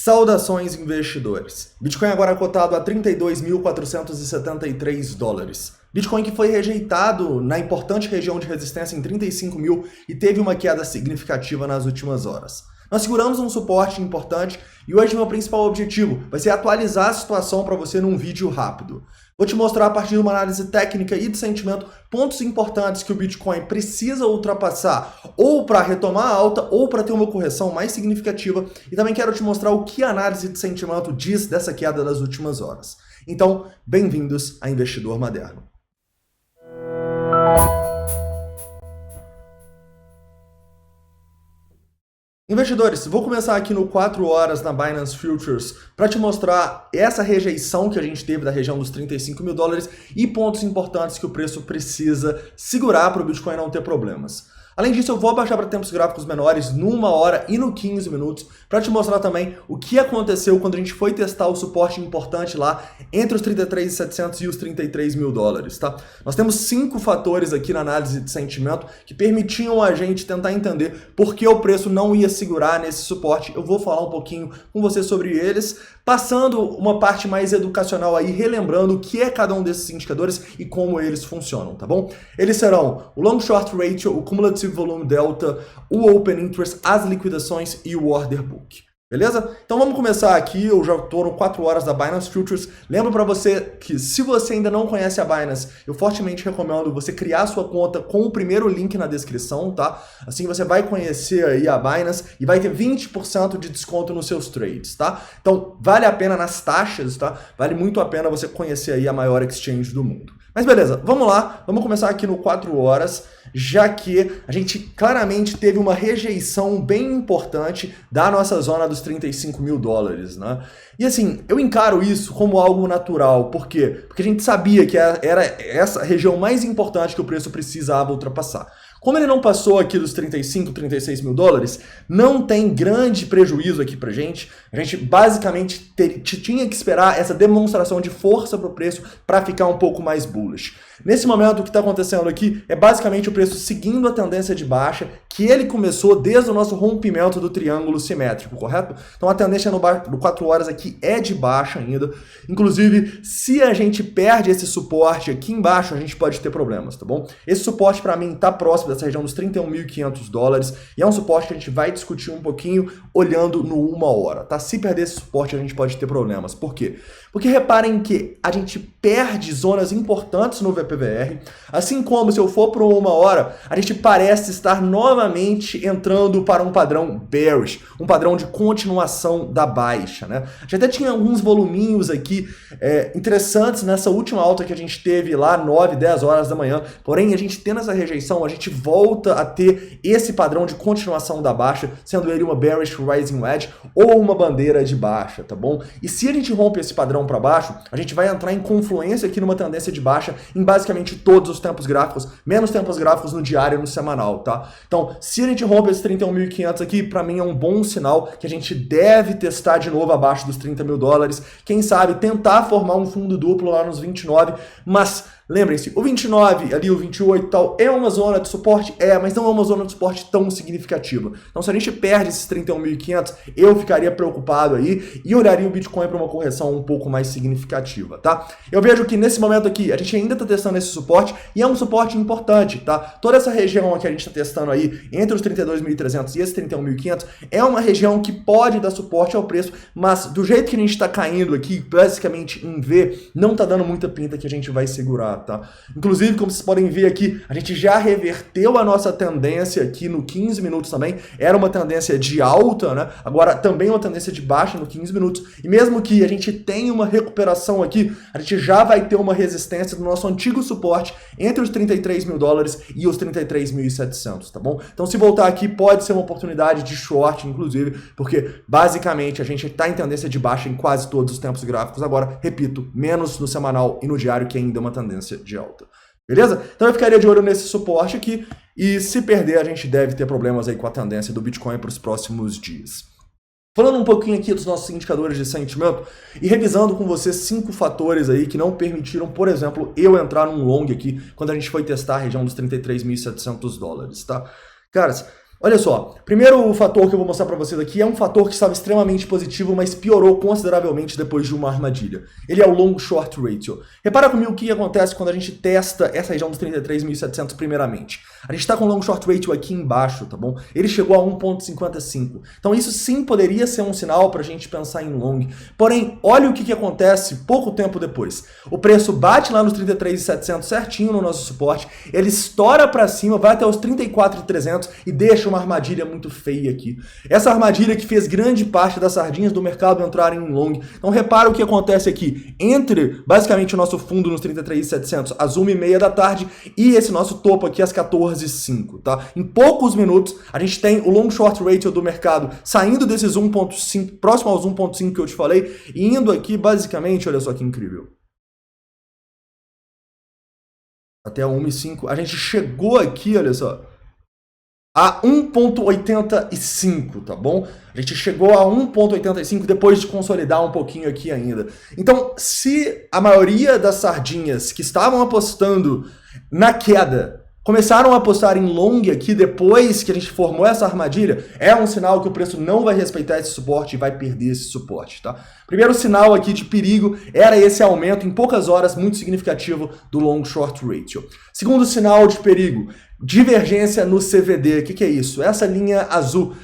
Saudações, investidores! Bitcoin agora cotado a 32.473 dólares. Bitcoin que foi rejeitado na importante região de resistência em 35 mil e teve uma queda significativa nas últimas horas. Nós seguramos um suporte importante e hoje meu principal objetivo vai ser atualizar a situação para você num vídeo rápido. Vou te mostrar a partir de uma análise técnica e de sentimento pontos importantes que o Bitcoin precisa ultrapassar ou para retomar a alta ou para ter uma correção mais significativa, e também quero te mostrar o que a análise de sentimento diz dessa queda das últimas horas. Então, bem-vindos a Investidor Moderno. Investidores, vou começar aqui no 4 horas na Binance Futures para te mostrar essa rejeição que a gente teve da região dos 35 mil dólares e pontos importantes que o preço precisa segurar para o Bitcoin não ter problemas. Além disso, eu vou abaixar para tempos gráficos menores no 1 hora e no 15 minutos para te mostrar também o que aconteceu quando a gente foi testar o suporte importante lá entre os 33.700 e os 33 mil dólares, tá? Nós temos 5 fatores aqui na análise de sentimento que permitiam a gente tentar entender por que o preço não ia segurar nesse suporte. Eu vou falar um pouquinho com você sobre eles, passando uma parte mais educacional aí, relembrando o que é cada um desses indicadores e como eles funcionam, tá bom? Eles serão o Long Short Ratio, o Cumulative Volume Delta, o Open Interest, as liquidações e o Order Book. Beleza? Então vamos começar aqui, eu já estou no 4 horas da Binance Futures. Lembro para você que se você ainda não conhece a Binance, eu fortemente recomendo você criar sua conta com o primeiro link na descrição, tá? Assim você vai conhecer aí a Binance e vai ter 20% de desconto nos seus trades, tá? Então vale a pena nas taxas, tá? Vale muito a pena você conhecer aí a maior exchange do mundo. Mas beleza, vamos lá, vamos começar aqui no 4 horas, já que a gente claramente teve uma rejeição bem importante da nossa zona dos 35 mil dólares, né? E assim, eu encaro isso como algo natural, por quê? Porque a gente sabia que era essa região mais importante que o preço precisava ultrapassar. Como ele não passou aqui dos 35, 36 mil dólares, não tem grande prejuízo aqui pra gente. A gente basicamente tinha que esperar essa demonstração de força para o preço para ficar um pouco mais bullish. Nesse momento, o que está acontecendo aqui é basicamente o preço seguindo a tendência de baixa, que ele começou desde o nosso rompimento do triângulo simétrico, correto? Então a tendência no 4 horas aqui é de baixa ainda. Inclusive, se a gente perde esse suporte aqui embaixo, a gente pode ter problemas, tá bom? Esse suporte para mim está próximo dessa região dos 31.500 dólares e é um suporte que a gente vai discutir um pouquinho olhando no 1 hora, tá? Se perder esse suporte, a gente pode ter problemas. Por quê? Porque reparem que a gente perde zonas importantes no VPVR, assim como se eu for para 1 hora, a gente parece estar novamente entrando para um padrão bearish, um padrão de continuação da baixa, né? A gente até tinha alguns voluminhos aqui interessantes nessa última alta que a gente teve lá 9, 10 horas da manhã, porém a gente tendo essa rejeição, a gente volta a ter esse padrão de continuação da baixa, sendo ele uma bearish rising wedge ou uma bandeira de baixa, tá bom? E se a gente rompe esse padrão para baixo, a gente vai entrar em confluência aqui numa tendência de baixa em basicamente todos os tempos gráficos, menos tempos gráficos no diário e no semanal, tá? Então, se a gente rompe esses 31.500 aqui, para mim é um bom sinal que a gente deve testar de novo abaixo dos 30 mil dólares, quem sabe tentar formar um fundo duplo lá nos 29, mas lembrem-se, o 29, ali o 28 e tal, é uma zona de suporte? É, mas não é uma zona de suporte tão significativa. Então se a gente perde esses 31.500, eu ficaria preocupado aí e olharia o Bitcoin para uma correção um pouco mais significativa, tá? Eu vejo que nesse momento aqui, a gente ainda está testando esse suporte e é um suporte importante, tá? Toda essa região que a gente está testando aí, entre os 32.300 e esses 31.500, é uma região que pode dar suporte ao preço, mas do jeito que a gente está caindo aqui, basicamente em V, não está dando muita pinta que a gente vai segurar. Tá? Inclusive, como vocês podem ver aqui, a gente já reverteu a nossa tendência aqui no 15 minutos também. Era uma tendência de alta, né? Agora também uma tendência de baixa no 15 minutos. E mesmo que a gente tenha uma recuperação aqui, a gente já vai ter uma resistência do nosso antigo suporte entre os 33 mil dólares e os 33.700, tá bom? Então se voltar aqui pode ser uma oportunidade de short, inclusive, porque basicamente a gente está em tendência de baixa em quase todos os tempos gráficos. Agora, repito, menos no semanal e no diário, que ainda é uma tendência de alta. Beleza? Então eu ficaria de olho nesse suporte aqui e se perder a gente deve ter problemas aí com a tendência do Bitcoin para os próximos dias. Falando um pouquinho aqui dos nossos indicadores de sentimento e revisando com você 5 fatores aí que não permitiram, por exemplo, eu entrar num long aqui quando a gente foi testar a região dos 33.700 dólares, tá? Caras, Olha só, primeiro fator que eu vou mostrar para vocês aqui é um fator que estava extremamente positivo, mas piorou consideravelmente depois de uma armadilha. Ele é o long short ratio. Repara comigo o que acontece quando a gente testa essa região dos 33.700 primeiramente. A gente está com o long short ratio aqui embaixo, tá bom? Ele chegou a 1.55. Então isso sim poderia ser um sinal para a gente pensar em long. Porém, olha o que acontece pouco tempo depois. O preço bate lá nos 33.700 certinho no nosso suporte, ele estoura para cima, vai até os 34.300 e deixa uma armadilha muito feia aqui. Essa armadilha que fez grande parte das sardinhas do mercado entrarem em long. Então repara o que acontece aqui. Entre basicamente o nosso fundo nos 33.700 às 1h30 da tarde e esse nosso topo aqui às 14h05, tá? Em poucos minutos a gente tem o long short ratio do mercado saindo desses 1.5, próximo aos 1.5 que eu te falei, e indo aqui basicamente, olha só que incrível. Até a 1,5. A gente chegou aqui, olha só, a 1.85, tá bom? A gente chegou a 1.85 depois de consolidar um pouquinho aqui ainda. Então, se a maioria das sardinhas que estavam apostando na queda começaram a apostar em long aqui depois que a gente formou essa armadilha, é um sinal que o preço não vai respeitar esse suporte e vai perder esse suporte, tá? Primeiro sinal aqui de perigo era esse aumento em poucas horas muito significativo do long short ratio. Segundo sinal de perigo, divergência no CVD. O que é isso? Essa linha azul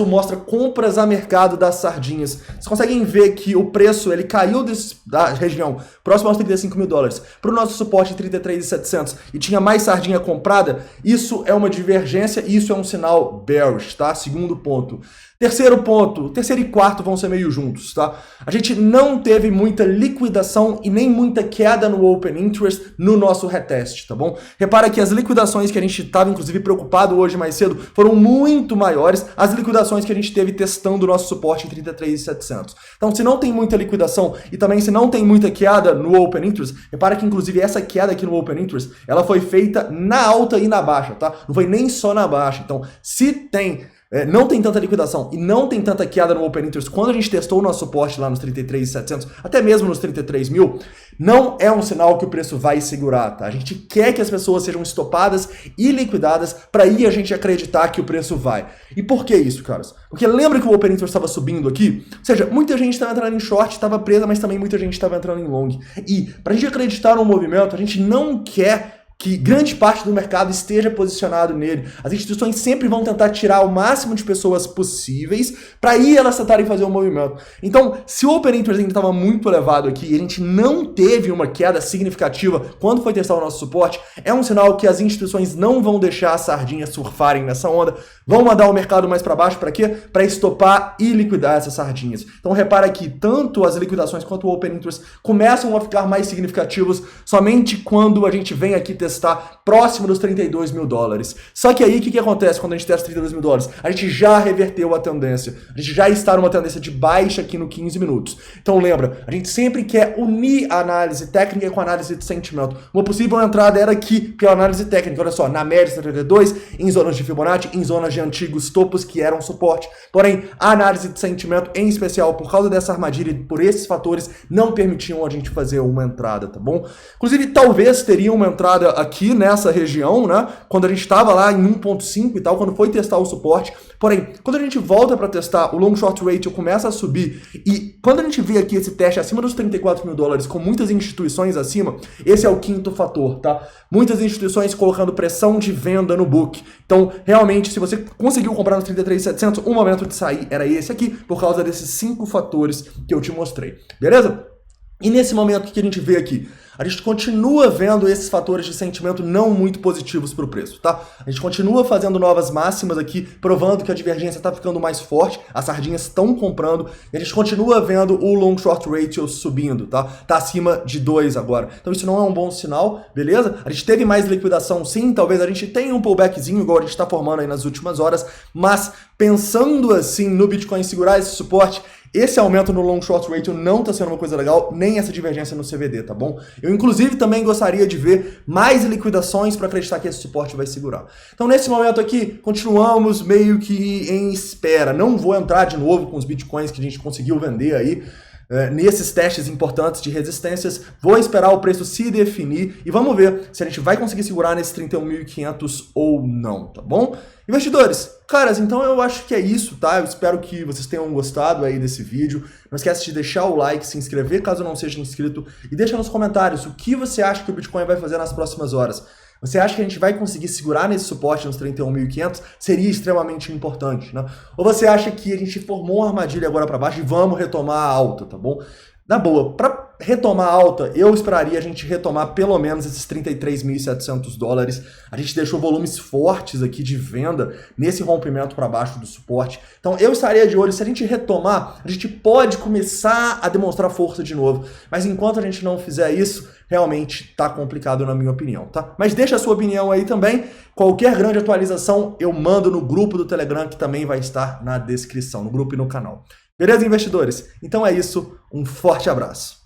mostra compras a mercado das sardinhas. Vocês conseguem ver que o preço ele caiu da região próximo aos 35 mil dólares para o nosso suporte em 33.700 e tinha mais sardinha comprada. Isso é uma divergência e isso é um sinal bearish, tá? Segundo ponto. Terceiro ponto, terceiro e quarto vão ser meio juntos, tá? A gente não teve muita liquidação e nem muita queda no Open Interest no nosso reteste, tá bom? Repara que as liquidações que a gente estava, inclusive, preocupado hoje mais cedo, foram muito maiores as liquidações que a gente teve testando o nosso suporte em 33.700. Então, se não tem muita liquidação e também se não tem muita queda no Open Interest, repara que, inclusive, essa queda aqui no Open Interest, ela foi feita na alta e na baixa, tá? Não foi nem só na baixa. Então, se não tem tanta liquidação e não tem tanta queda no Open Interest quando a gente testou o nosso suporte lá nos 33.700, até mesmo nos 33 mil, não é um sinal que o preço vai segurar, tá? A gente quer que as pessoas sejam estopadas e liquidadas para aí a gente acreditar que o preço vai. E por que isso, caras? Porque lembra que o Open Interest estava subindo aqui? Ou seja, muita gente estava entrando em short, estava presa, mas também muita gente estava entrando em long. E para a gente acreditar no movimento, a gente não quer que grande parte do mercado esteja posicionado nele. As instituições sempre vão tentar tirar o máximo de pessoas possíveis para aí elas tentarem fazer um movimento. Então, se o Open Interest ainda estava muito elevado aqui e a gente não teve uma queda significativa quando foi testar o nosso suporte, é um sinal que as instituições não vão deixar as sardinhas surfarem nessa onda, vão mandar o mercado mais para baixo, para quê? Para estopar e liquidar essas sardinhas. Então, repara que tanto as liquidações quanto o Open Interest começam a ficar mais significativos somente quando a gente vem aqui testar próximo dos 32 mil dólares. Só que aí, o que acontece quando a gente testa 32 mil dólares? A gente já reverteu a tendência. A gente já está numa tendência de baixa aqui no 15 minutos. Então lembra, a gente sempre quer unir a análise técnica com a análise de sentimento. Uma possível entrada era aqui pela análise técnica. Olha só, na média de 32, em zonas de Fibonacci, em zonas de antigos topos que eram suporte. Porém, a análise de sentimento, em especial por causa dessa armadilha e por esses fatores, não permitiam a gente fazer uma entrada, tá bom? Inclusive, talvez teria uma entrada aqui nessa região, né? Quando a gente estava lá em 1.5 e tal, quando foi testar o suporte. Porém, quando a gente volta para testar, o long short ratio começa a subir e quando a gente vê aqui esse teste acima dos 34 mil dólares com muitas instituições acima, esse é o quinto fator, tá? Muitas instituições colocando pressão de venda no book. Então, realmente, se você conseguiu comprar nos 33.700, o momento de sair era esse aqui, por causa desses 5 fatores que eu te mostrei. Beleza? E nesse momento, o que a gente vê aqui? A gente continua vendo esses fatores de sentimento não muito positivos para o preço, tá? A gente continua fazendo novas máximas aqui, provando que a divergência está ficando mais forte, as sardinhas estão comprando, e a gente continua vendo o long short ratio subindo, tá? Tá acima de 2 agora. Então isso não é um bom sinal, beleza? A gente teve mais liquidação sim, talvez a gente tenha um pullbackzinho, igual a gente está formando aí nas últimas horas, mas pensando assim no Bitcoin segurar esse suporte, esse aumento no long short ratio não está sendo uma coisa legal, nem essa divergência no CVD, tá bom? Eu, inclusive, também gostaria de ver mais liquidações para acreditar que esse suporte vai segurar. Então, nesse momento aqui, continuamos meio que em espera. Não vou entrar de novo com os bitcoins que a gente conseguiu vender aí. nesses testes importantes de resistências. Vou esperar o preço se definir e vamos ver se a gente vai conseguir segurar nesses 31.500 ou não, tá bom? Investidores, caras, então eu acho que é isso, tá? Eu espero que vocês tenham gostado aí desse vídeo. Não esquece de deixar o like, se inscrever caso não seja inscrito e deixa nos comentários o que você acha que o Bitcoin vai fazer nas próximas horas. Você acha que a gente vai conseguir segurar nesse suporte nos 31.500? Seria extremamente importante, né? Ou você acha que a gente formou uma armadilha agora para baixo e vamos retomar a alta, tá bom? Na boa, para retomar a alta, eu esperaria a gente retomar pelo menos esses 33.700 dólares. A gente deixou volumes fortes aqui de venda nesse rompimento para baixo do suporte. Então eu estaria de olho, se a gente retomar, a gente pode começar a demonstrar força de novo. Mas enquanto a gente não fizer isso, realmente tá complicado na minha opinião, tá? Mas deixa a sua opinião aí também. Qualquer grande atualização eu mando no grupo do Telegram, que também vai estar na descrição, no grupo e no canal. Beleza, investidores? Então é isso, um forte abraço.